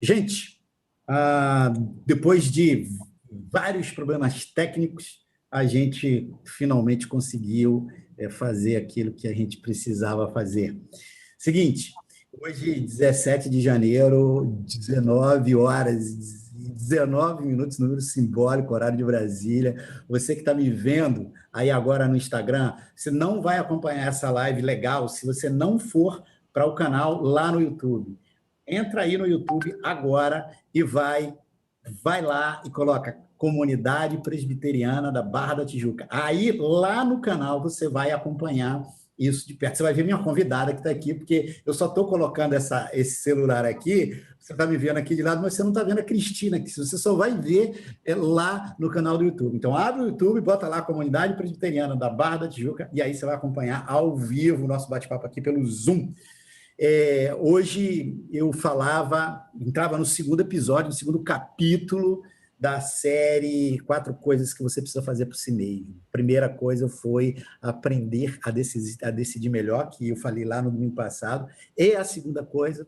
Gente, ah, depois de vários problemas técnicos, a gente finalmente conseguiu fazer aquilo que a gente precisava fazer. Seguinte, hoje, 17 de janeiro, 19 horas e 19 minutos, número simbólico, horário de Brasília. Você que está me vendo aí agora no Instagram, você não vai acompanhar essa live legal se você não for para o canal lá no YouTube. Entra aí no YouTube agora e vai lá e coloca Comunidade Presbiteriana da Barra da Tijuca. Aí, lá no canal, você vai acompanhar isso de perto. Você vai ver minha convidada que está aqui, porque eu só estou colocando esse celular aqui, você está me vendo aqui de lado, mas você não está vendo a Cristina, que você só vai ver lá no canal do YouTube. Então, abre o YouTube, bota lá Comunidade Presbiteriana da Barra da Tijuca, e aí você vai acompanhar ao vivo o nosso bate-papo aqui pelo Zoom. Hoje eu entrava no segundo episódio, no segundo capítulo da série Quatro Coisas que Você Precisa Fazer por Si Mesmo. A primeira coisa foi aprender a decidir melhor, que eu falei lá no domingo passado, e a segunda coisa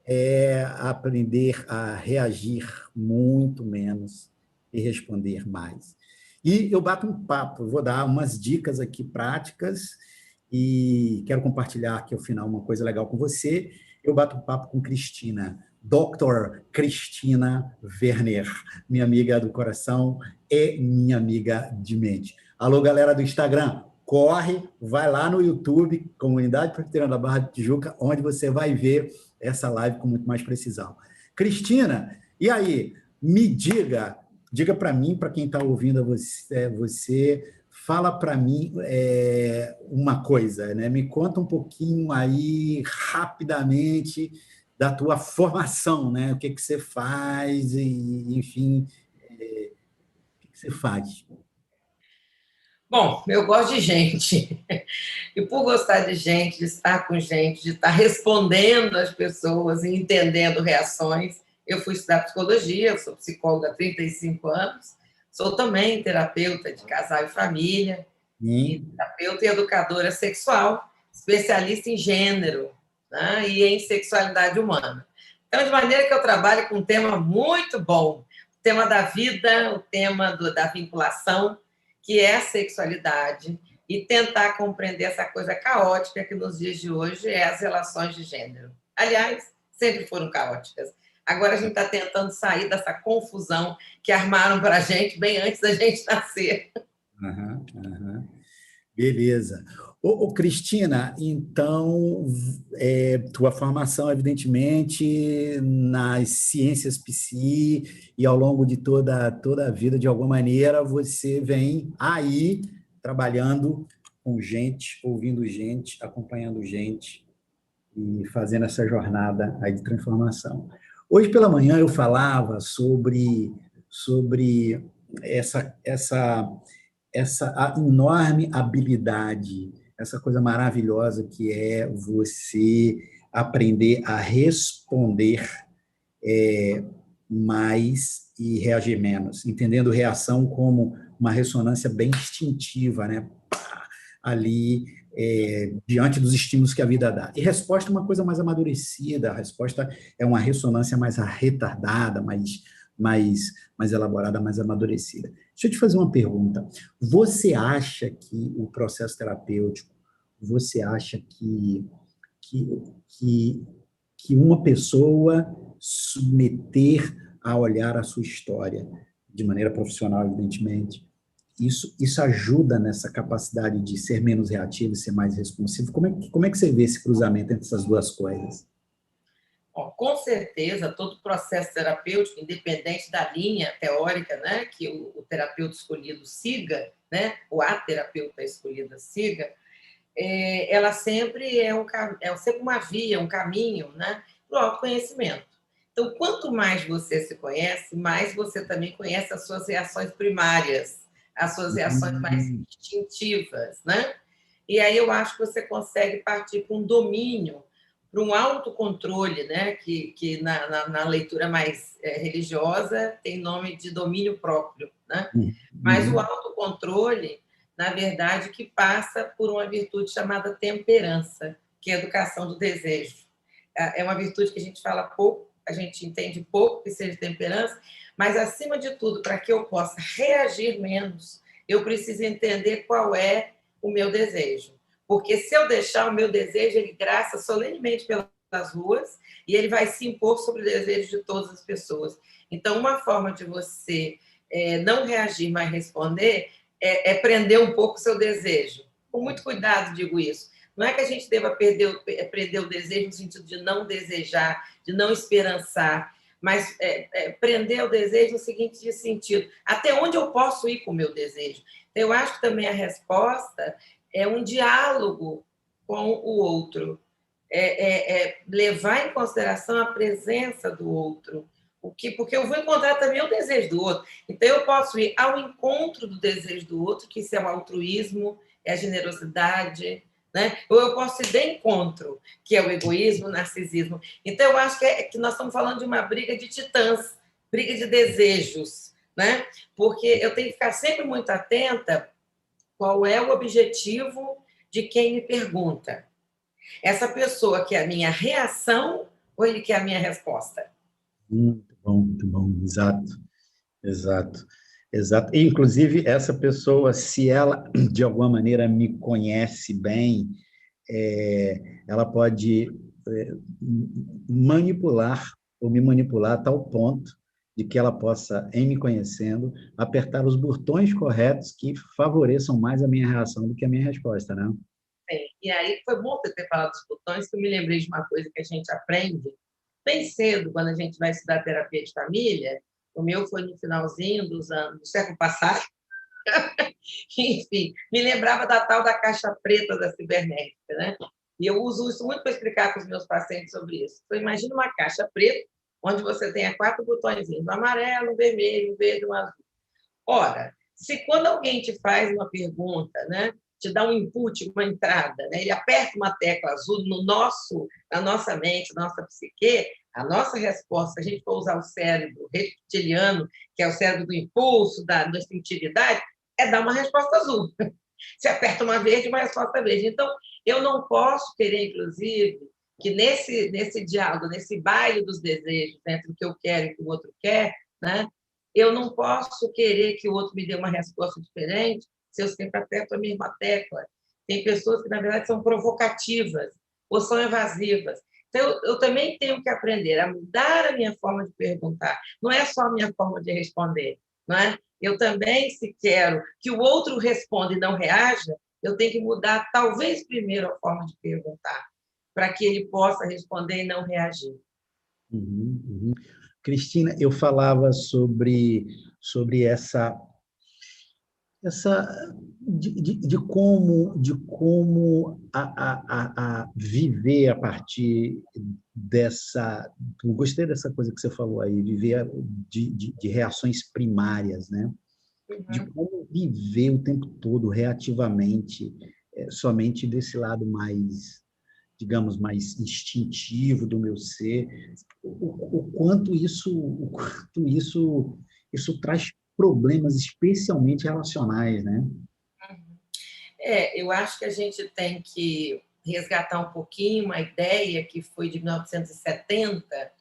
é aprender a reagir muito menos e responder mais. E eu bato um papo, vou dar umas dicas aqui práticas e quero compartilhar aqui ao final uma coisa legal com você. Eu bato um papo com Cristina, Dr. Cristina Werner, minha amiga do coração e minha amiga de mente. Alô, galera do Instagram, corre, vai lá no YouTube, Comunidade Presbiteriana da Barra de Tijuca, onde você vai ver essa live com muito mais precisão. Cristina, e aí? Me diga para mim, para quem está ouvindo você, fala para mim uma coisa, né? Me conta um pouquinho aí, rapidamente, da tua formação, né? O que você faz, e, enfim, o que você faz? Bom, eu gosto de gente. E por gostar de gente, de estar com gente, de estar respondendo às pessoas e entendendo reações, eu fui estudar psicologia, eu sou psicóloga há 35 anos, sou também terapeuta de casal e família, e terapeuta e educadora sexual, especialista em gênero, né, e em sexualidade humana. Então, de maneira que eu trabalho com um tema muito bom, o tema da vida, o tema da vinculação, que é a sexualidade, e tentar compreender essa coisa caótica que nos dias de hoje é as relações de gênero. Aliás, sempre foram caóticas. Agora a gente está tentando sair dessa confusão que armaram para a gente bem antes da gente nascer. Uhum, uhum. Beleza. Cristina, então, tua formação, evidentemente, nas ciências psi, e ao longo de toda a vida, de alguma maneira, você vem aí trabalhando com gente, ouvindo gente, acompanhando gente e fazendo essa jornada aí de transformação. Hoje pela manhã eu falava sobre essa enorme habilidade, essa coisa maravilhosa que é você aprender a responder mais e reagir menos, entendendo reação como uma ressonância bem instintiva, né? Ali, diante dos estímulos que a vida dá. E resposta é uma coisa mais amadurecida, a resposta é uma ressonância mais retardada, mais elaborada, mais amadurecida. Deixa eu te fazer uma pergunta. Você acha que o processo terapêutico, você acha que, que, que uma pessoa submeter a olhar a sua história, de maneira profissional, evidentemente, isso ajuda nessa capacidade de ser menos reativo e ser mais responsivo? Como é que você vê esse cruzamento entre essas duas coisas? Bom, com certeza, todo processo terapêutico, independente da linha teórica, né, que o terapeuta escolhido siga, né, ou a terapeuta escolhida siga, ela sempre é sempre uma via, um caminho, né, para o autoconhecimento. Então, quanto mais você se conhece, mais você também conhece as suas reações primárias, as suas reações mais instintivas, né? E aí eu acho que você consegue partir para um domínio, para um autocontrole, né? que na leitura mais religiosa tem nome de domínio próprio, né? Mas o autocontrole, na verdade, que passa por uma virtude chamada temperança, que é a educação do desejo. É uma virtude que a gente fala pouco, a gente entende pouco que seja temperança, mas, acima de tudo, para que eu possa reagir menos, eu preciso entender qual é o meu desejo. Porque se eu deixar o meu desejo, ele graça solenemente pelas ruas e ele vai se impor sobre o desejo de todas as pessoas. Então, uma forma de você não reagir, mas responder, é prender um pouco o seu desejo. Com muito cuidado, digo isso. Não é que a gente deva prender o desejo no sentido de não desejar, de não esperançar, mas prender o desejo no seguinte sentido: até onde eu posso ir com o meu desejo? Então, eu acho que também a resposta é um diálogo com o outro, levar em consideração a presença do outro, porque eu vou encontrar também o desejo do outro. Então, eu posso ir ao encontro do desejo do outro, que isso é o altruísmo, é a generosidade, né? Ou eu posso ir de encontro, que é o egoísmo, o narcisismo. Então, eu acho que nós estamos falando de uma briga de titãs, briga de desejos, né? Porque eu tenho que ficar sempre muito atenta qual é o objetivo de quem me pergunta. Essa pessoa quer a minha reação ou ele quer a minha resposta? Muito bom, exato, exato, exato. E, inclusive, essa pessoa, se ela, de alguma maneira, me conhece bem, ela pode manipular ou me manipular a tal ponto de que ela possa, em me conhecendo, apertar os botões corretos que favoreçam mais a minha reação do que a minha resposta, né? E aí foi bom você ter falado dos botões, que eu me lembrei de uma coisa que a gente aprende bem cedo, quando a gente vai estudar terapia de família. O meu foi no finalzinho do século passado. Enfim, me lembrava da tal da caixa preta da cibernética, né? E eu uso isso muito para explicar para os meus pacientes sobre isso. Então, imagina uma caixa preta, onde você tenha 4 botõezinhos, um amarelo, um vermelho, um verde, um azul. Ora, se quando alguém te faz uma pergunta, né, te dá um input, uma entrada, né, ele aperta uma tecla azul na nossa mente, na nossa psique, a nossa resposta, se a gente for usar o cérebro reptiliano, que é o cérebro do impulso, da instintividade, é dar uma resposta azul. Se aperta uma verde, uma resposta verde. Então, eu não posso querer, inclusive, que nesse diálogo, nesse baile dos desejos, entre o que eu quero e o que o outro quer, né, eu não posso querer que o outro me dê uma resposta diferente se eu sempre aperto a mesma tecla. Tem pessoas que, na verdade, são provocativas ou são evasivas. Então, eu também tenho que aprender a mudar a minha forma de perguntar. Não é só a minha forma de responder, não é? Eu também, se quero que o outro responda e não reaja, eu tenho que mudar, talvez, primeiro a forma de perguntar, para que ele possa responder e não reagir. Uhum, uhum. Cristina, eu falava sobre essa de como a viver a partir dessa. Eu gostei dessa coisa que você falou aí, viver de reações primárias, né? De Uhum. como viver o tempo todo reativamente, somente desse lado mais, digamos, mais instintivo do meu ser, o quanto isso traz problemas, especialmente relacionais, né? Eu acho que a gente tem que resgatar um pouquinho uma ideia que foi de 1970,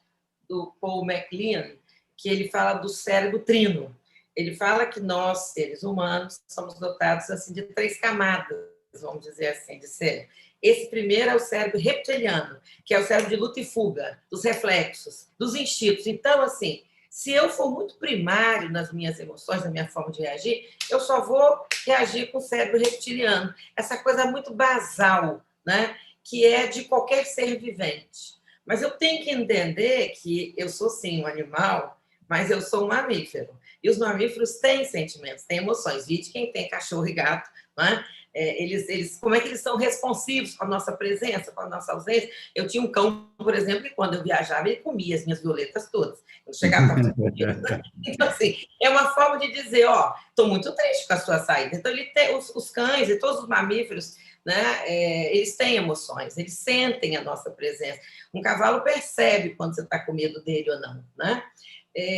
do Paul MacLean, que ele fala do cérebro trino. Ele fala que nós, seres humanos, somos dotados assim de 3 camadas, vamos dizer assim, de cérebro. Esse primeiro é o cérebro reptiliano, que é o cérebro de luta e fuga, dos reflexos, dos instintos. Então, assim, se eu for muito primário nas minhas emoções, na minha forma de reagir, eu só vou reagir com o cérebro reptiliano. Essa coisa muito basal, né? Que é de qualquer ser vivente. Mas eu tenho que entender que eu sou, sim, um animal, mas eu sou um mamífero. E os mamíferos têm sentimentos, têm emoções. Vide quem tem cachorro e gato, né? Como é que eles são responsivos com a nossa presença, com a nossa ausência? Eu tinha um cão, por exemplo, e quando eu viajava, ele comia as minhas violetas todas. Eu chegava perto do né? Então, assim, é uma forma de dizer, ó, estou muito triste com a sua saída. Então, ele tem, os cães e todos os mamíferos, né, eles têm emoções, eles sentem a nossa presença. Um cavalo percebe quando você está com medo dele ou não, né?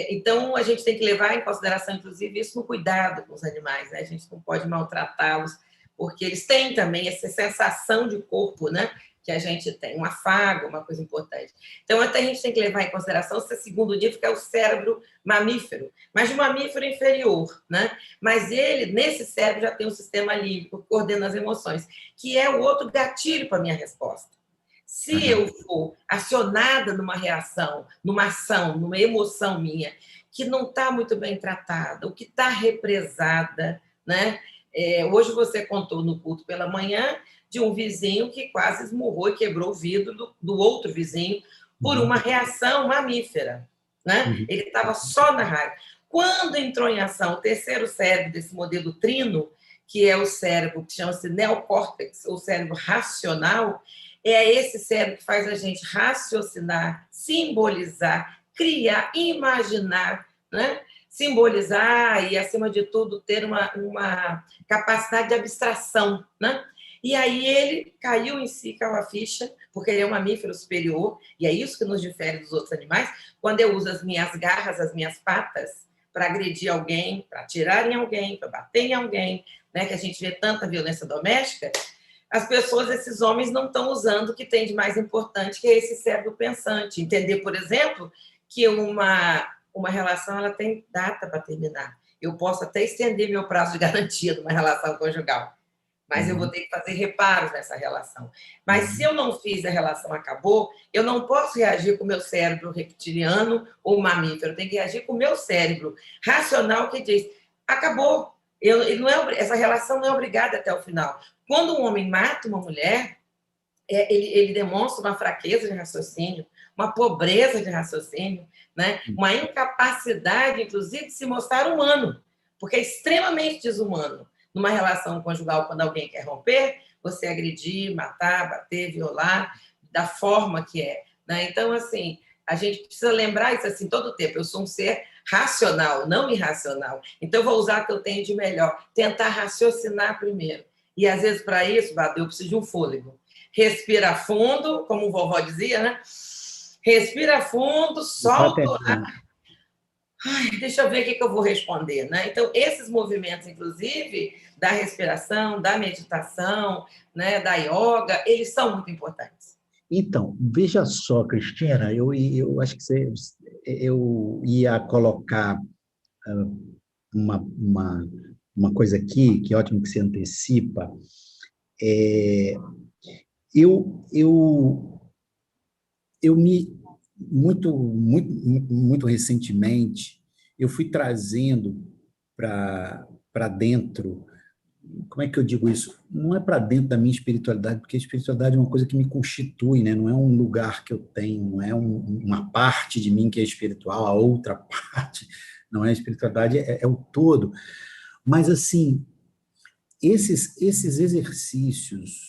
Então, a gente tem que levar em consideração, inclusive, isso no cuidado com os animais, né? A gente não pode maltratá-los, porque eles têm também essa sensação de corpo, né? que a gente tem, um afago, uma coisa importante. Então, até a gente tem que levar em consideração esse segundo nível, que é o cérebro mamífero, mas de um mamífero inferior, né? Mas ele, nesse cérebro, já tem um sistema límbico, que coordena as emoções, que é o outro gatilho para a minha resposta. Se eu for acionada numa reação, numa ação, numa emoção minha, que não está muito bem tratada, ou que está represada, né? Hoje você contou no culto pela manhã de um vizinho que quase esmurrou e quebrou o vidro do outro vizinho por uma reação mamífera, né? Ele estava só na raiva. Quando entrou em ação o terceiro cérebro desse modelo trino, que é o cérebro que chama-se neocórtex, ou cérebro racional, é esse cérebro que faz a gente raciocinar, simbolizar, criar, imaginar, né? Simbolizar e, acima de tudo, ter uma capacidade de abstração, né? E aí ele caiu em si, caiu a ficha, porque ele é um mamífero superior, e é isso que nos difere dos outros animais. Quando eu uso as minhas garras, as minhas patas, para agredir alguém, para atirar em alguém, para bater em alguém, né? Que a gente vê tanta violência doméstica, as pessoas, esses homens, não estão usando o que tem de mais importante, que é esse cérebro pensante. Entender, por exemplo, que uma relação ela tem data para terminar. Eu posso até estender meu prazo de garantia numa relação conjugal, mas eu vou ter que fazer reparos nessa relação. Mas se eu não fiz, a relação acabou, eu não posso reagir com o meu cérebro reptiliano ou mamífero, eu tenho que reagir com o meu cérebro racional que diz, acabou, essa relação não é obrigada até o final. Quando um homem mata uma mulher, ele demonstra uma fraqueza de raciocínio, uma pobreza de raciocínio, né? Uma incapacidade, inclusive, de se mostrar humano, porque é extremamente desumano numa relação conjugal, quando alguém quer romper, você agredir, matar, bater, violar, da forma que é, né? Então, assim, a gente precisa lembrar isso assim todo o tempo. Eu sou um ser racional, não irracional. Então, eu vou usar o que eu tenho de melhor, tentar raciocinar primeiro. E, às vezes, para isso, eu preciso de um fôlego. Respira fundo, como o vovó dizia, né? Respira fundo, solta o ar. Ai, deixa eu ver o que eu vou responder, né? Então, esses movimentos, inclusive, da respiração, da meditação, né, da yoga, eles são muito importantes. Então, veja só, Cristina, eu acho que eu ia colocar uma coisa aqui, que é ótimo que você antecipa. Muito recentemente, eu fui trazendo para dentro, como é que eu digo isso? Não é para dentro da minha espiritualidade, porque a espiritualidade é uma coisa que me constitui, né? Não é um lugar que eu tenho, não é uma parte de mim que é espiritual, a outra parte não é a espiritualidade, é o todo. Mas, assim, esses exercícios,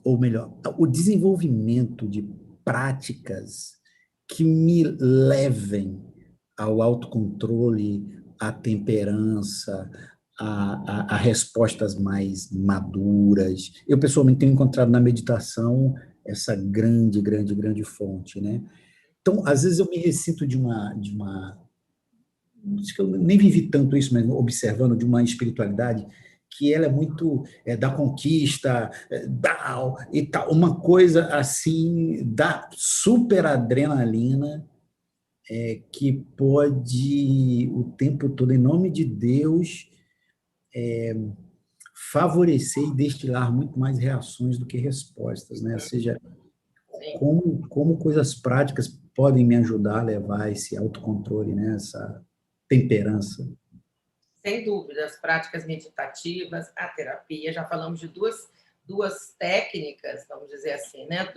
ou melhor, o desenvolvimento de práticas que me levem ao autocontrole, à temperança, a respostas mais maduras. Eu, pessoalmente, tenho encontrado na meditação essa grande, grande, grande fonte, né? Então, às vezes eu me ressinto acho que eu nem vivi tanto isso, mas observando de uma espiritualidade que ela é muito da conquista, e tal, uma coisa assim da super adrenalina que pode o tempo todo, em nome de Deus, favorecer e destilar muito mais reações do que respostas, né? Ou seja, como coisas práticas podem me ajudar a levar esse autocontrole, né? Essa temperança. Sem dúvida, as práticas meditativas, a terapia, já falamos de duas técnicas, vamos dizer assim, né?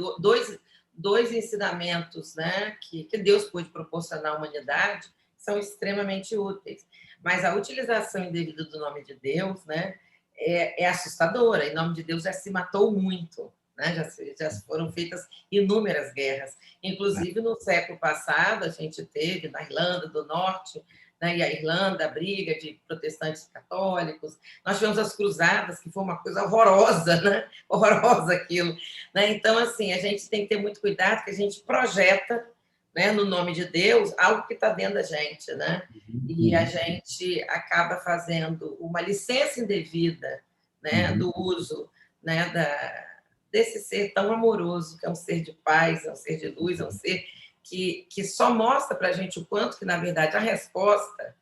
Dois ensinamentos, né, que Deus pôde proporcionar à humanidade, são extremamente úteis. Mas a utilização indevida do nome de Deus, né, é assustadora. Em nome de Deus já se matou muito, né? Já foram feitas inúmeras guerras. Inclusive, no século passado, a gente teve, na Irlanda do Norte, né, e a Irlanda, a briga de protestantes católicos. Nós tivemos as cruzadas, que foi uma coisa horrorosa, né? Horrorosa aquilo. Né? Então, assim, a gente tem que ter muito cuidado, que a gente projeta, né, no nome de Deus, algo que está dentro da gente, né? E a gente acaba fazendo uma licença indevida, né, do uso, né, desse ser tão amoroso, que é um ser de paz, é um ser de luz, é um ser que só mostra para a gente o quanto que, na verdade, a resposta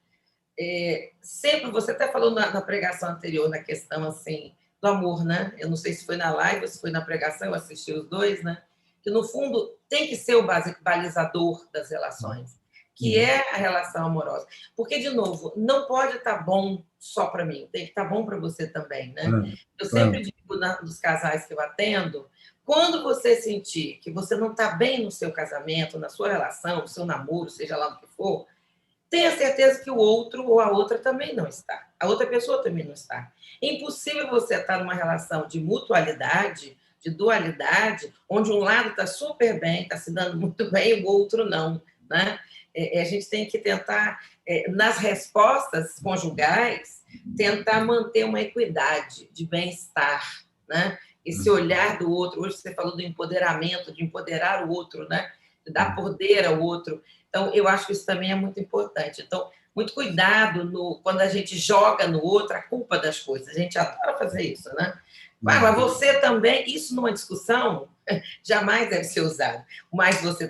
sempre, você até falou na pregação anterior, na questão assim, do amor, né? Eu não sei se foi na live ou se foi na pregação, eu assisti os dois, né? Que, no fundo, tem que ser o balizador das relações, que é a relação amorosa. Porque, de novo, não pode estar bom só para mim, tem que estar bom para você também, né? Eu sempre digo nos casais que eu atendo, quando você sentir que você não está bem no seu casamento, na sua relação, no seu namoro, seja lá o que for, tenha certeza que o outro ou a outra também não está. A outra pessoa também não está. É impossível você estar numa relação de mutualidade, de dualidade, onde um lado está super bem, está se dando muito bem, e o outro não, né? A gente tem que tentar, nas respostas conjugais, tentar manter uma equidade de bem-estar, né? Esse olhar do outro. Hoje você falou do empoderamento, de empoderar o outro, né? De dar poder ao outro. Então, eu acho que isso também é muito importante. Então, muito cuidado quando a gente joga no outro a culpa das coisas. A gente adora fazer isso, né? Mas você também, isso numa discussão, jamais deve ser usado. Mas você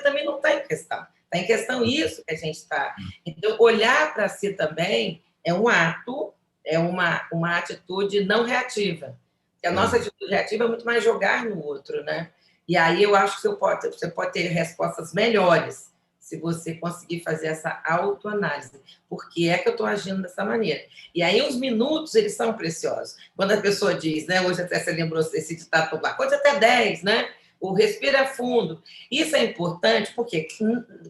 também não está em questão. Está em questão isso que a gente está. Então, olhar para si também é um ato, é uma atitude não reativa. Porque a nossa atitude reativa é muito mais jogar no outro, né? E aí eu acho que você pode ter respostas melhores se você conseguir fazer essa autoanálise. Por que é que eu estou agindo dessa maneira? E aí os minutos, eles são preciosos. Quando a pessoa diz, né? Hoje até você lembrou desse ditado popular, conte até 10, né? O respira fundo. Isso é importante porque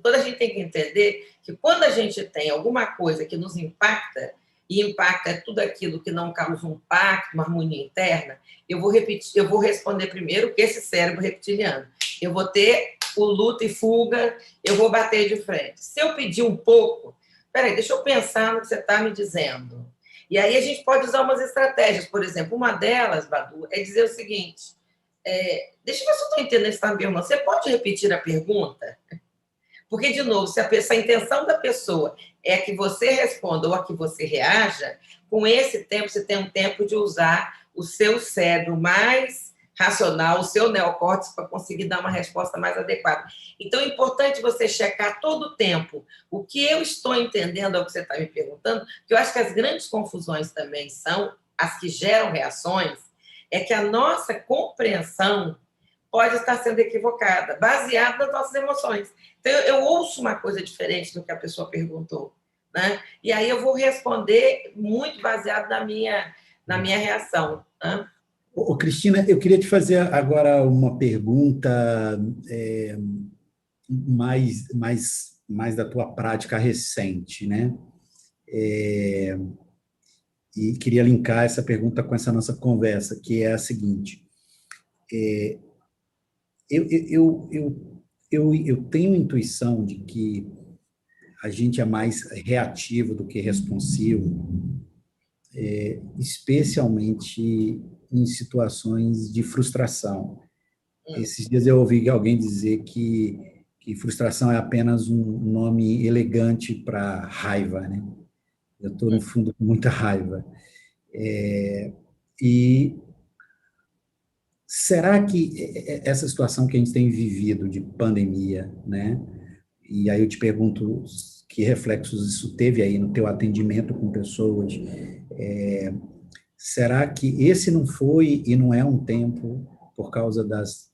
quando a gente tem que entender que quando a gente tem alguma coisa que nos impacta, e impacta tudo aquilo que não causa um pacto, uma harmonia interna, eu vou responder primeiro que esse cérebro reptiliano. Eu vou ter o luta e fuga, eu vou bater de frente. Se eu pedir um pouco, peraí, deixa eu pensar no que você está me dizendo. E aí a gente pode usar umas estratégias. Por exemplo, uma delas, Badu, é dizer o seguinte, deixa eu ver se eu estou entendendo o que você está me perguntando. Você pode repetir a pergunta? Porque, de novo, se a intenção da pessoa é que você responda ou a que você reaja, com esse tempo, você tem um tempo de usar o seu cérebro mais racional, o seu neocórtex, para conseguir dar uma resposta mais adequada. Então, é importante você checar todo o tempo o que eu estou entendendo ao que você está me perguntando, porque eu acho que as grandes confusões também são as que geram reações, é que a nossa compreensão pode estar sendo equivocada, baseada nas nossas emoções. Então, eu ouço uma coisa diferente do que a pessoa perguntou, né? E aí eu vou responder muito baseado na minha reação, né? Cristina, eu queria te fazer agora uma pergunta mais da tua prática recente, né? E queria linkar essa pergunta com essa nossa conversa, que é a seguinte. Eu tenho intuição de que a gente é mais reativo do que responsivo, especialmente em situações de frustração. Esses dias eu ouvi alguém dizer que frustração é apenas um nome elegante para raiva, né? Eu estou, no fundo, com muita raiva. E será que essa situação que a gente tem vivido de pandemia, né? E aí eu te pergunto que reflexos isso teve aí no teu atendimento com pessoas. Será que esse não foi e não é um tempo, por causa das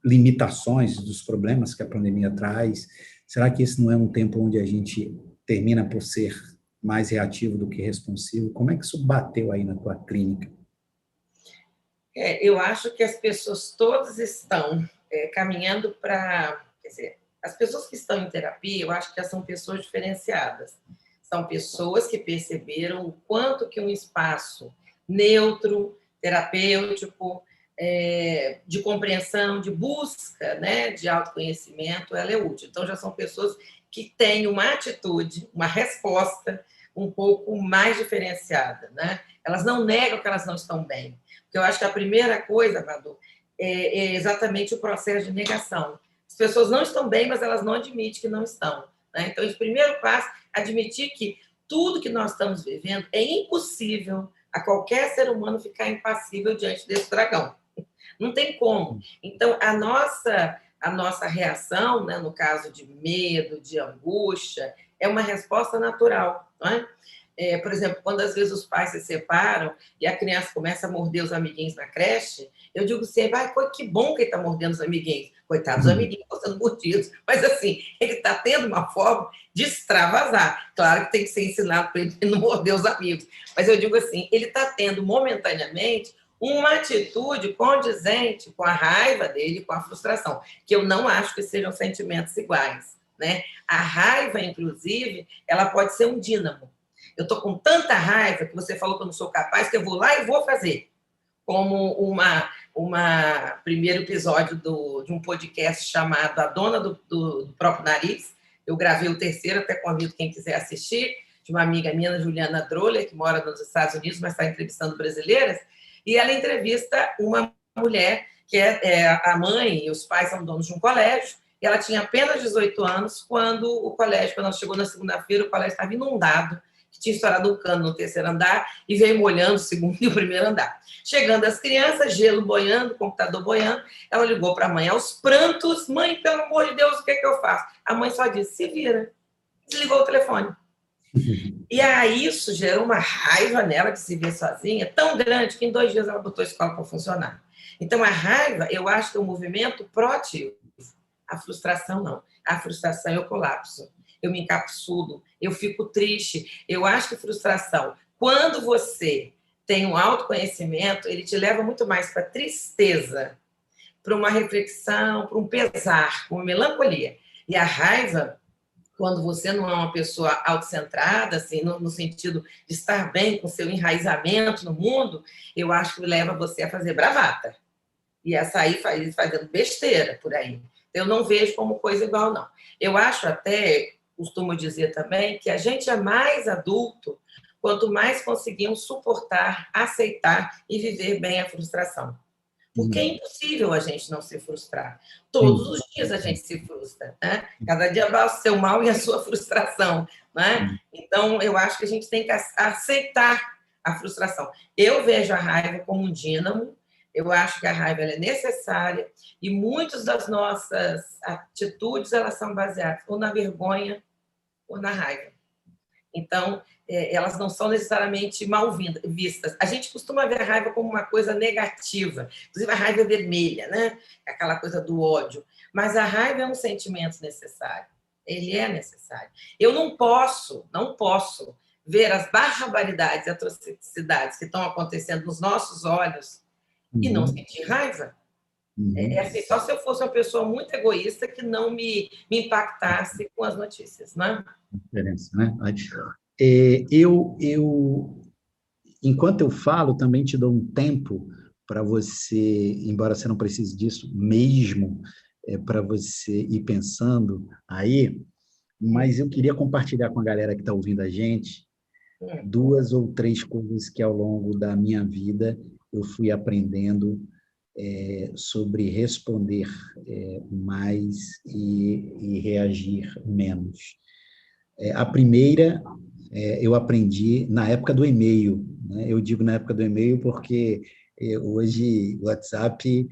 limitações, dos problemas que a pandemia traz, será que esse não é um tempo onde a gente termina por ser mais reativo do que responsivo? Como é que isso bateu aí na tua clínica? Eu acho que as pessoas todas estão caminhando para... Quer dizer, as pessoas que estão em terapia, eu acho que já são pessoas diferenciadas. São pessoas que perceberam o quanto que um espaço neutro, terapêutico, de compreensão, de busca, né, de autoconhecimento, ela é útil. Então, já são pessoas que têm uma atitude, uma resposta um pouco mais diferenciada, né? Elas não negam que elas não estão bem. Porque eu acho que a primeira coisa, Madu, é exatamente o processo de negação. As pessoas não estão bem, mas elas não admitem que não estão, né? Então, o primeiro passo é admitir que tudo que nós estamos vivendo é impossível a qualquer ser humano ficar impassível diante desse dragão. Não tem como. Então, a nossa reação, né, no caso de medo, de angústia, é uma resposta natural. Não é? Por exemplo, quando às vezes os pais se separam e a criança começa a morder os amiguinhos na creche, eu digo sempre, que bom que ele está mordendo os amiguinhos. Coitados, os amiguinhos estão sendo mordidos. Mas, assim, ele está tendo uma forma de extravasar. Claro que tem que ser ensinado para ele não morder os amigos. Mas eu digo assim, ele está tendo momentaneamente uma atitude condizente com a raiva dele, com a frustração, que eu não acho que sejam sentimentos iguais, né? A raiva, inclusive, ela pode ser um dínamo. Eu estou com tanta raiva que você falou que eu não sou capaz, que eu vou lá e vou fazer. Como primeiro episódio de um podcast chamado A Dona do Próprio Nariz. Eu gravei o terceiro, até convido quem quiser assistir, de uma amiga minha, Juliana Droller, que mora nos Estados Unidos, mas está entrevistando brasileiras, e ela entrevista uma mulher que a mãe e os pais são donos de um colégio, e ela tinha apenas 18 anos quando quando ela chegou na segunda-feira, o colégio estava inundado, que tinha estourado um cano no terceiro andar e veio molhando o segundo e o primeiro andar. Chegando as crianças, gelo boiando, computador boiando, ela ligou para a mãe aos prantos, mãe, pelo amor de Deus, o que é que eu faço? A mãe só disse, se vira. Desligou o telefone. E aí isso gerou uma raiva nela de se ver sozinha, tão grande que em 2 dias ela botou a escola para funcionar. Então, a raiva, eu acho que é um movimento proativo. A frustração, não. A frustração, eu colapso. Eu me encapsulo, eu fico triste. Eu acho que frustração, quando você tem um autoconhecimento, ele te leva muito mais para tristeza, para uma reflexão, para um pesar, para uma melancolia. E a raiva, quando você não é uma pessoa autocentrada, assim, no sentido de estar bem com seu enraizamento no mundo, eu acho que leva você a fazer bravata. E a sair fazendo besteira por aí. Eu não vejo como coisa igual, não. Eu acho até, costumo dizer também, que a gente é mais adulto quanto mais conseguimos suportar, aceitar e viver bem a frustração. Porque é impossível a gente não se frustrar. Todos os dias a gente se frustra, né? Cada dia vai o seu mal e a sua frustração, né? Então, eu acho que a gente tem que aceitar a frustração. Eu vejo a raiva como um dínamo, eu acho que a raiva é necessária e muitas das nossas atitudes, elas são baseadas ou na vergonha ou na raiva. Então, elas não são necessariamente mal vistas. A gente costuma ver a raiva como uma coisa negativa, inclusive a raiva vermelha, né? Aquela coisa do ódio. Mas a raiva é um sentimento necessário. Ele é necessário. Eu não posso ver as barbaridades e atrocidades que estão acontecendo nos nossos olhos e não sentir raiva. É assim, só se eu fosse uma pessoa muito egoísta que não me impactasse com as notícias, né? Diferença, né? Enquanto eu falo, também te dou um tempo para você, embora você não precise disso mesmo, para você ir pensando aí, mas eu queria compartilhar com a galera que está ouvindo a gente 2 ou 3 coisas que ao longo da minha vida eu fui aprendendo sobre responder mais e reagir menos. A primeira, eu aprendi na época do e-mail, né? Eu digo na época do e-mail porque hoje o WhatsApp,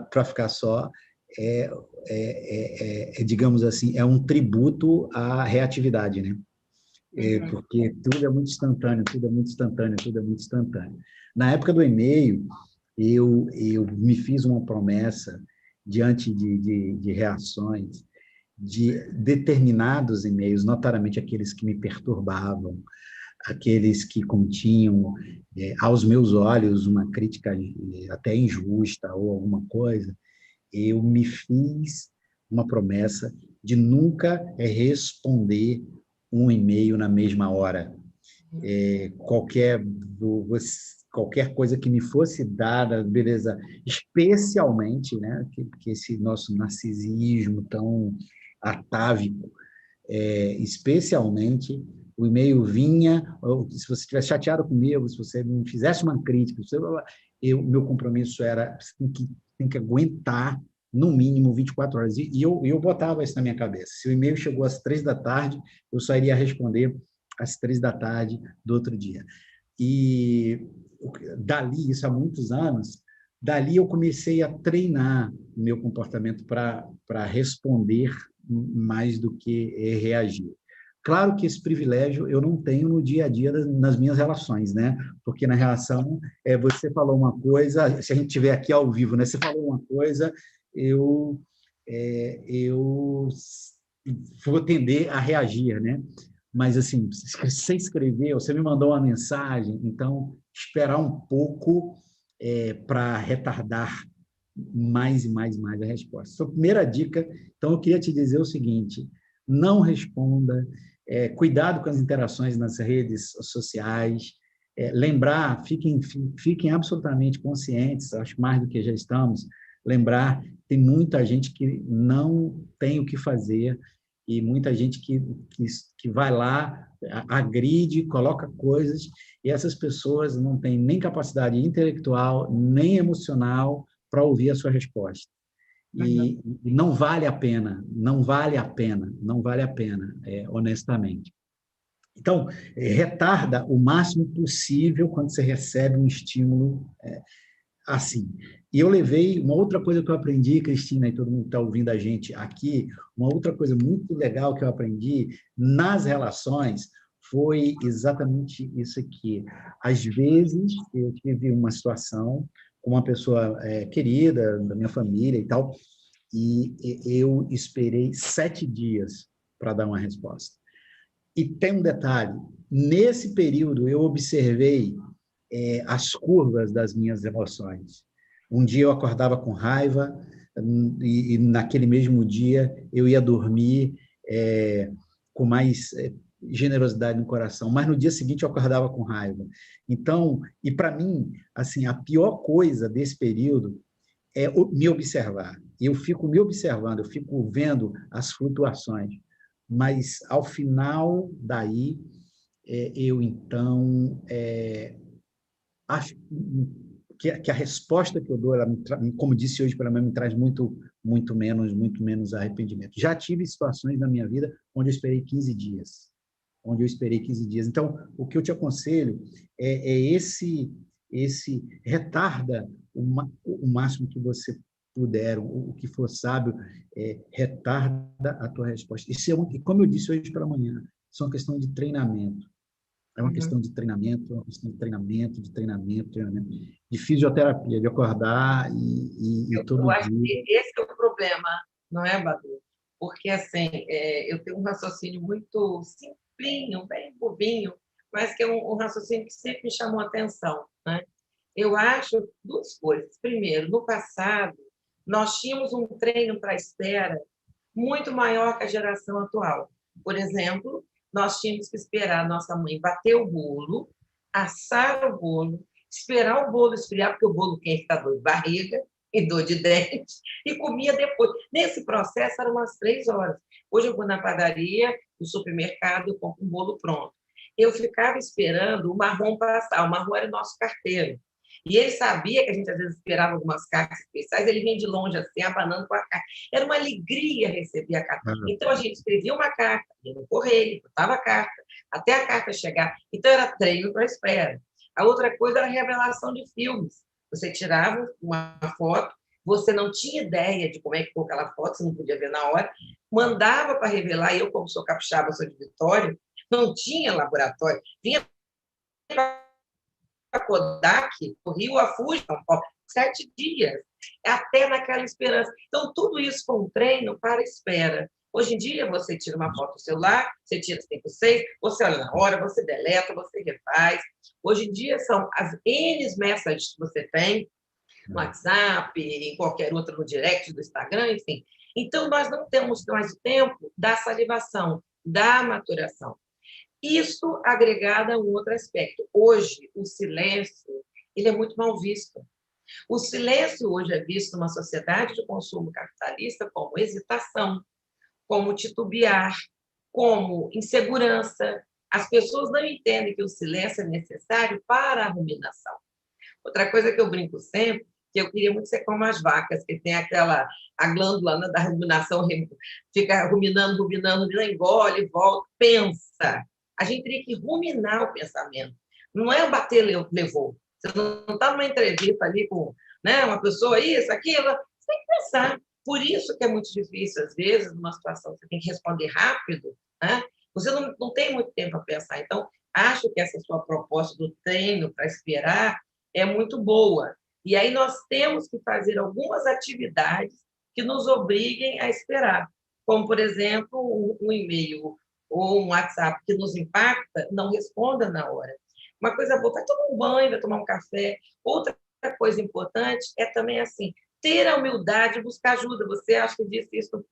para ficar só, digamos assim, é um tributo à reatividade, né? Porque tudo é muito instantâneo, tudo é muito instantâneo, tudo é muito instantâneo. Na época do e-mail, eu me fiz uma promessa diante de reações de determinados e-mails, notadamente aqueles que me perturbavam, aqueles que continham, aos meus olhos, uma crítica até injusta ou alguma coisa, eu me fiz uma promessa de nunca responder um e-mail na mesma hora. Qualquer coisa que me fosse dada, beleza, especialmente, né, que esse nosso narcisismo tão atávico, especialmente, o e-mail vinha, se você estivesse chateado comigo, se você não fizesse uma crítica, meu compromisso era, você tem que aguentar no mínimo 24 horas, e eu botava isso na minha cabeça. Se o e-mail chegou às 3 da tarde, eu só iria responder às 3 da tarde do outro dia. E dali, isso há muitos anos, dali eu comecei a treinar o meu comportamento para responder mais do que reagir. Claro que esse privilégio eu não tenho no dia a dia nas minhas relações, né? Porque na relação, você falou uma coisa, se a gente estiver aqui ao vivo, né? Você falou uma coisa, eu vou tender a reagir, né? Mas, assim, você escreveu, você me mandou uma mensagem, então, esperar um pouco para retardar mais e mais e mais a resposta. Sua primeira dica, então, eu queria te dizer o seguinte, não responda, cuidado com as interações nas redes sociais, lembrar, fiquem absolutamente conscientes, acho mais do que já estamos, lembrar, tem muita gente que não tem o que fazer e muita gente que vai lá, agride, coloca coisas, e essas pessoas não têm nem capacidade intelectual, nem emocional para ouvir a sua resposta. E não vale a pena, não vale a pena, não vale a pena, honestamente. Então, retarda o máximo possível quando você recebe um estímulo assim. E eu levei uma outra coisa que eu aprendi, Cristina, e todo mundo que está ouvindo a gente aqui, uma outra coisa muito legal que eu aprendi nas relações foi exatamente isso aqui. Às vezes, eu tive uma situação com uma pessoa querida, da minha família e tal, e eu esperei 7 dias para dar uma resposta. E tem um detalhe, nesse período eu observei as curvas das minhas emoções. Um dia eu acordava com raiva e naquele mesmo dia eu ia dormir com mais generosidade no coração, mas no dia seguinte eu acordava com raiva. Então, e para mim, assim, a pior coisa desse período é me observar. Eu fico me observando, eu fico vendo as flutuações, mas ao final daí eu então acho que a resposta que eu dou, como disse hoje pela manhã, me traz muito menos arrependimento. Já tive situações na minha vida onde eu esperei 15 dias. Então, o que eu te aconselho é esse retarda o máximo que você puder, o que for sábio, retarda a tua resposta. Isso como eu disse hoje pela manhã, isso é uma questão de treinamento. É uma questão de treinamento, de fisioterapia, de acordar e todo Eu acho dia. que esse é o problema, não é, Badu? Porque, assim, eu tenho um raciocínio muito simplinho, bem bobinho, mas que é um raciocínio que sempre me chamou a atenção, né? Eu acho duas coisas. Primeiro, no passado, nós tínhamos um treino para espera muito maior que a geração atual. Por exemplo, nós tínhamos que esperar a nossa mãe bater o bolo, assar o bolo, esperar o bolo esfriar, porque o bolo quente está dor de barriga e dor de dente, e comia depois. Nesse processo, eram umas 3 horas. Hoje eu vou na padaria, no supermercado, eu compro um bolo pronto. Eu ficava esperando o marrom passar. O marrom era o nosso carteiro. E ele sabia que a gente, às vezes, esperava algumas cartas especiais, ele vinha de longe, assim, abanando com a carta. Era uma alegria receber a carta. Então, a gente escrevia uma carta, ia no correio, botava a carta, até a carta chegar. Então, era treino para a espera. A outra coisa era a revelação de filmes. Você tirava uma foto, você não tinha ideia de como é que ficou aquela foto, você não podia ver na hora, mandava para revelar, e eu, como sou capixaba, sou de Vitória, não tinha laboratório, vinha a Kodak, o Rio a Fuji, 7 dias, até naquela esperança. Então, tudo isso foi um treino para a espera. Hoje em dia, você tira uma foto do celular, você tira 5, 6, você olha na hora, você deleta, você refaz. Hoje em dia, são as N mensagens que você tem, no WhatsApp, em qualquer outra, no direct do Instagram, enfim. Então, nós não temos mais o tempo da salivação, da maturação. Isso agregado a um outro aspecto. Hoje, o silêncio ele é muito mal visto. O silêncio hoje é visto numa sociedade de consumo capitalista como hesitação, como titubear, como insegurança. As pessoas não entendem que o silêncio é necessário para a ruminação. Outra coisa que eu brinco sempre, que eu queria muito ser como as vacas, que tem a glândula da ruminação, fica ruminando, engole, volta, pensa. A gente teria que ruminar o pensamento. Não é bater, levou. Você não está numa entrevista ali com, né, uma pessoa, isso, aquilo. Você tem que pensar. Por isso que é muito difícil, às vezes, numa situação que você tem que responder rápido, né? Você não tem muito tempo para pensar. Então, acho que essa sua proposta do treino para esperar é muito boa. E aí nós temos que fazer algumas atividades que nos obriguem a esperar. Como, por exemplo, um e-mail ou um WhatsApp que nos impacta, não responda na hora. Uma coisa boa, vai tomar um banho, vai tomar um café. Outra coisa importante é também assim, ter a humildade de buscar ajuda. Você acha que disse isso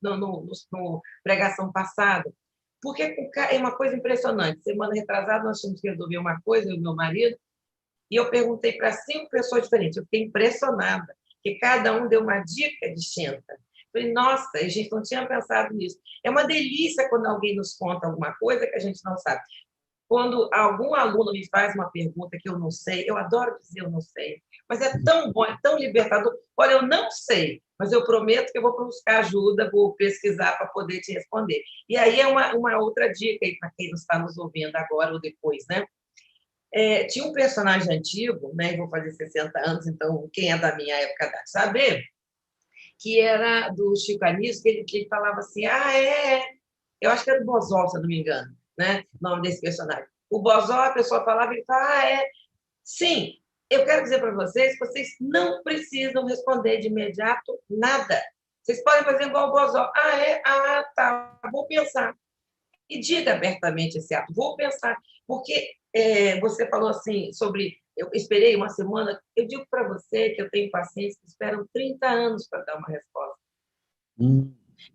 no pregação passada? Porque é uma coisa impressionante. Semana retrasada, nós tínhamos que resolver uma coisa, eu e meu marido, e eu perguntei para 5 pessoas diferentes. Eu fiquei impressionada, que cada um deu uma dica distinta. Falei, nossa, a gente não tinha pensado nisso. É uma delícia quando alguém nos conta alguma coisa que a gente não sabe. Quando algum aluno me faz uma pergunta que eu não sei, eu adoro dizer eu não sei, mas é tão bom, é tão libertador. Olha, eu não sei, mas eu prometo que eu vou buscar ajuda, vou pesquisar para poder te responder. E aí é uma outra dica para quem está nos ouvindo agora ou depois, né? Tinha um personagem antigo, né? Vou fazer 60 anos, então quem é da minha época deve saber, que era do Chico Anísio, que ele falava assim, eu acho que era o Bozó, se eu não me engano, né? O nome desse personagem. O Bozó, a pessoa falava, ele fala, sim, eu quero dizer para vocês que vocês não precisam responder de imediato nada. Vocês podem fazer igual o Bozó. Tá, vou pensar. E diga abertamente esse ato, vou pensar. Porque você falou assim sobre, eu esperei uma semana, eu digo para você que eu tenho pacientes que esperam 30 anos para dar uma resposta.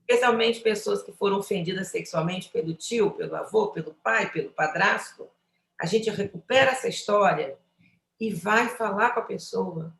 Especialmente pessoas que foram ofendidas sexualmente pelo tio, pelo avô, pelo pai, pelo padrasto. A gente recupera essa história e vai falar com a pessoa.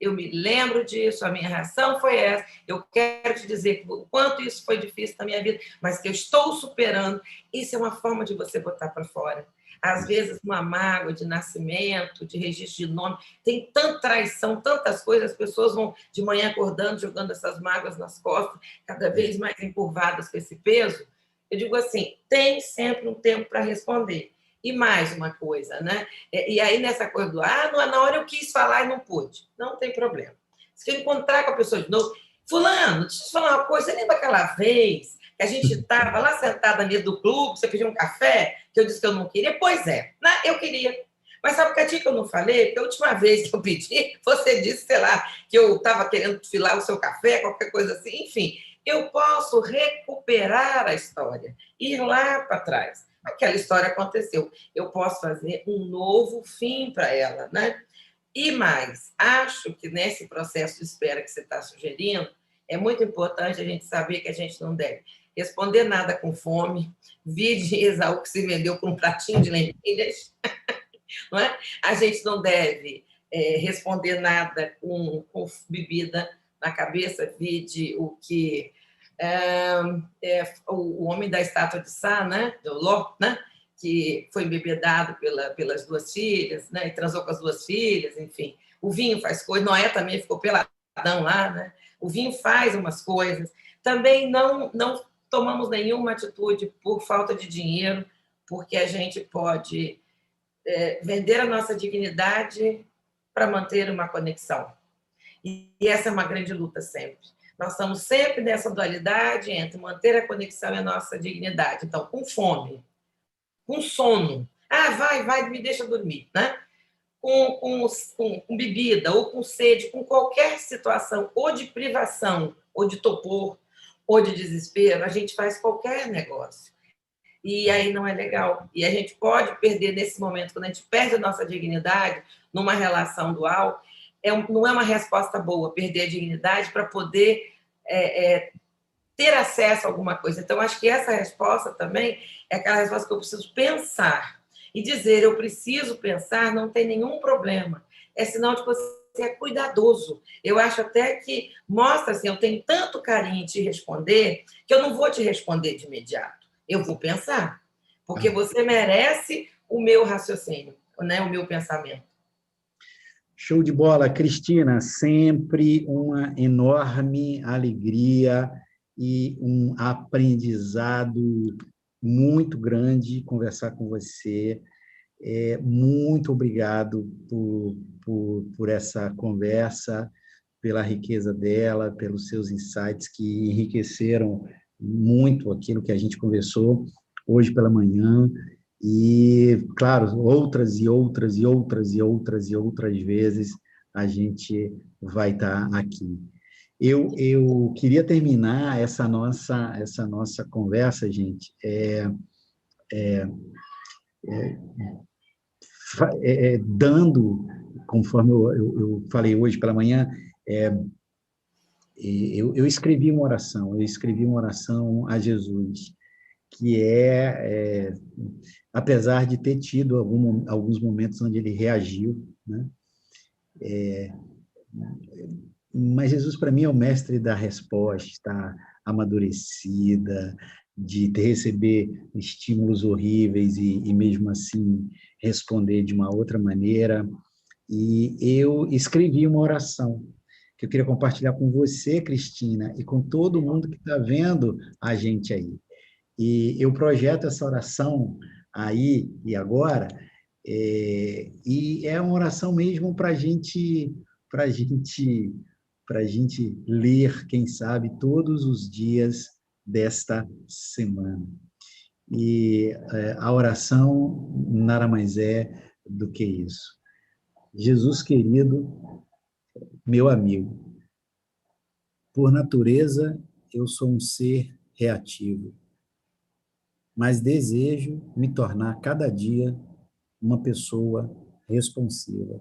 Eu me lembro disso, a minha reação foi essa. Eu quero te dizer o quanto isso foi difícil na minha vida, mas que eu estou superando. Isso é uma forma de você botar para fora. Às vezes, uma mágoa de nascimento, de registro de nome, tem tanta traição, tantas coisas, as pessoas vão de manhã acordando, jogando essas mágoas nas costas, cada vez mais encurvadas com esse peso. Eu digo assim, tem sempre um tempo para responder. E mais uma coisa, né? E aí, nessa coisa do, na hora eu quis falar e não pude. Não tem problema. Se eu encontrar com a pessoa de novo, fulano, deixa eu te falar uma coisa, você lembra aquela vez que a gente estava lá sentada ali do clube, você pediu um café, que eu disse que eu não queria? Pois é, né? Eu queria. Mas sabe que a dia que eu não falei? Porque a última vez que eu pedi, você disse, sei lá, que eu estava querendo filar o seu café, qualquer coisa assim. Enfim, eu posso recuperar a história, ir lá para trás. Aquela história aconteceu. Eu posso fazer um novo fim para ela, né? E mais, acho que nesse processo de espera que você está sugerindo, é muito importante a gente saber que a gente não deve responder nada com fome, vide Esaú que se vendeu com um pratinho de lentilhas, não é? A gente não deve responder nada com bebida na cabeça, vide o que o homem da estátua de Sá, né? Do Ló, né? Que foi embebedado pelas 2 filhas, né? E transou com as 2 filhas, enfim. O vinho faz coisas, Noé também ficou peladão lá, né? O vinho faz umas coisas. Também não tomamos nenhuma atitude por falta de dinheiro, porque a gente pode vender a nossa dignidade para manter uma conexão. E essa é uma grande luta sempre. Nós estamos sempre nessa dualidade entre manter a conexão e a nossa dignidade. Então, com fome, com sono. Vai, me deixa dormir, né? Com bebida, ou com sede, com qualquer situação, ou de privação, ou de topor, ou de desespero, a gente faz qualquer negócio. E aí não é legal. E a gente pode perder nesse momento, quando a gente perde a nossa dignidade numa relação dual, não é uma resposta boa perder a dignidade para poder ter acesso a alguma coisa. Então, acho que essa resposta também é aquela resposta que eu preciso pensar. E dizer, eu preciso pensar, não tem nenhum problema. É sinal de que você é cuidadoso. Eu acho até que mostra assim, eu tenho tanto carinho em te responder, que eu não vou te responder de imediato. Eu vou pensar. Porque você merece o meu raciocínio, né? O meu pensamento. Show de bola, Cristina. Sempre uma enorme alegria e um aprendizado muito grande conversar com você. Muito obrigado por essa conversa, pela riqueza dela, pelos seus insights que enriqueceram muito aquilo que a gente conversou hoje pela manhã. E, claro, outras e outras e outras e outras e outras vezes a gente vai estar aqui. Eu queria terminar essa nossa conversa, gente, dando, conforme eu falei hoje pela manhã, eu escrevi uma oração a Jesus, que apesar de ter tido alguns momentos onde ele reagiu, né? Mas Jesus, para mim, é o mestre da resposta amadurecida, de receber estímulos horríveis e mesmo assim responder de uma outra maneira. E eu escrevi uma oração que eu queria compartilhar com você, Cristina, e com todo mundo que está vendo a gente aí. E eu projeto essa oração aí e agora, e é uma oração mesmo para gente, para gente ler, quem sabe, todos os dias desta semana. E a oração nada mais é do que isso. Jesus querido, meu amigo, por natureza eu sou um ser reativo, mas desejo me tornar cada dia uma pessoa responsiva.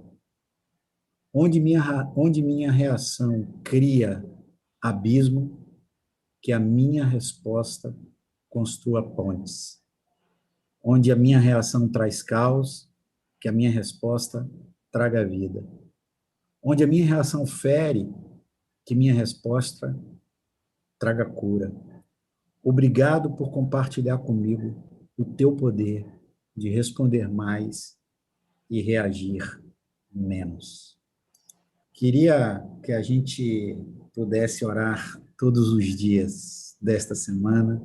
Onde minha reação cria abismo, que a minha resposta construa pontes. Onde a minha reação traz caos, que a minha resposta traga vida. Onde a minha reação fere, que minha resposta traga cura. Obrigado por compartilhar comigo o teu poder de responder mais e reagir menos. Queria que a gente pudesse orar todos os dias desta semana,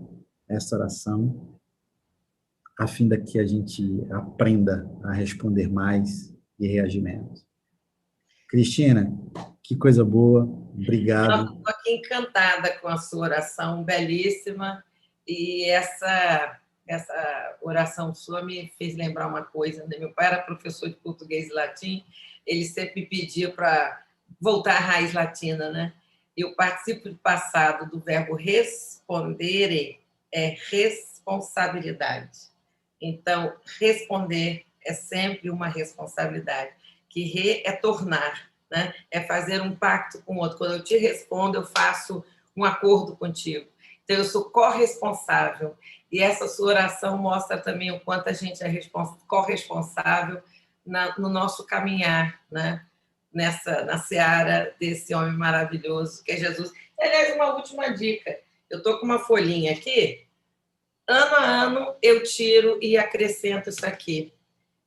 esta oração, a fim de que a gente aprenda a responder mais e reagir menos. Cristina, que coisa boa, obrigado. Estou aqui encantada com a sua oração, belíssima, e essa oração sua me fez lembrar uma coisa, né? Meu pai era professor de português e latim, ele sempre me pedia para voltar à raiz latina, né? E o participo passado do verbo respondere é responsabilidade. Então, responder é sempre uma responsabilidade, que re é tornar, né? É fazer um pacto com o outro. Quando eu te respondo, eu faço um acordo contigo. Então, eu sou corresponsável. E essa sua oração mostra também o quanto a gente é corresponsável no nosso caminhar, né? Na seara desse homem maravilhoso que é Jesus. Aliás, uma última dica. Eu estou com uma folhinha aqui. Ano a ano, eu tiro e acrescento isso aqui,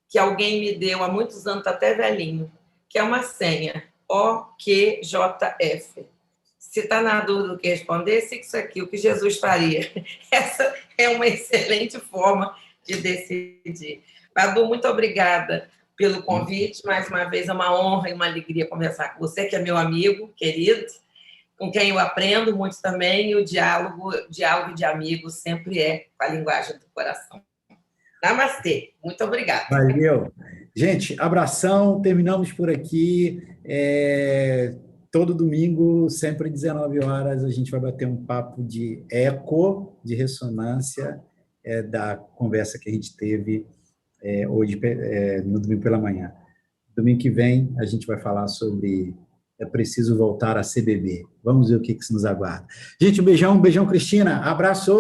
que alguém me deu há muitos anos, está até velhinho, que é uma senha, OQJF. Se está na dúvida do que responder, siga isso aqui, o que Jesus faria. Essa é uma excelente forma de decidir. Madu, muito obrigada pelo convite. Mais uma vez, é uma honra e uma alegria conversar com você, que é meu amigo, querido, com quem eu aprendo muito também, e o diálogo de amigos sempre é com a linguagem do coração. Namastê. Muito obrigada. Valeu. Gente, abração, terminamos por aqui. Todo domingo, sempre às 19 horas, a gente vai bater um papo de eco, de ressonância, da conversa que a gente teve hoje, no domingo pela manhã. Domingo que vem, a gente vai falar sobre é preciso voltar a CBB. Vamos ver o que nos aguarda. Gente, um beijão, Cristina. Abraço!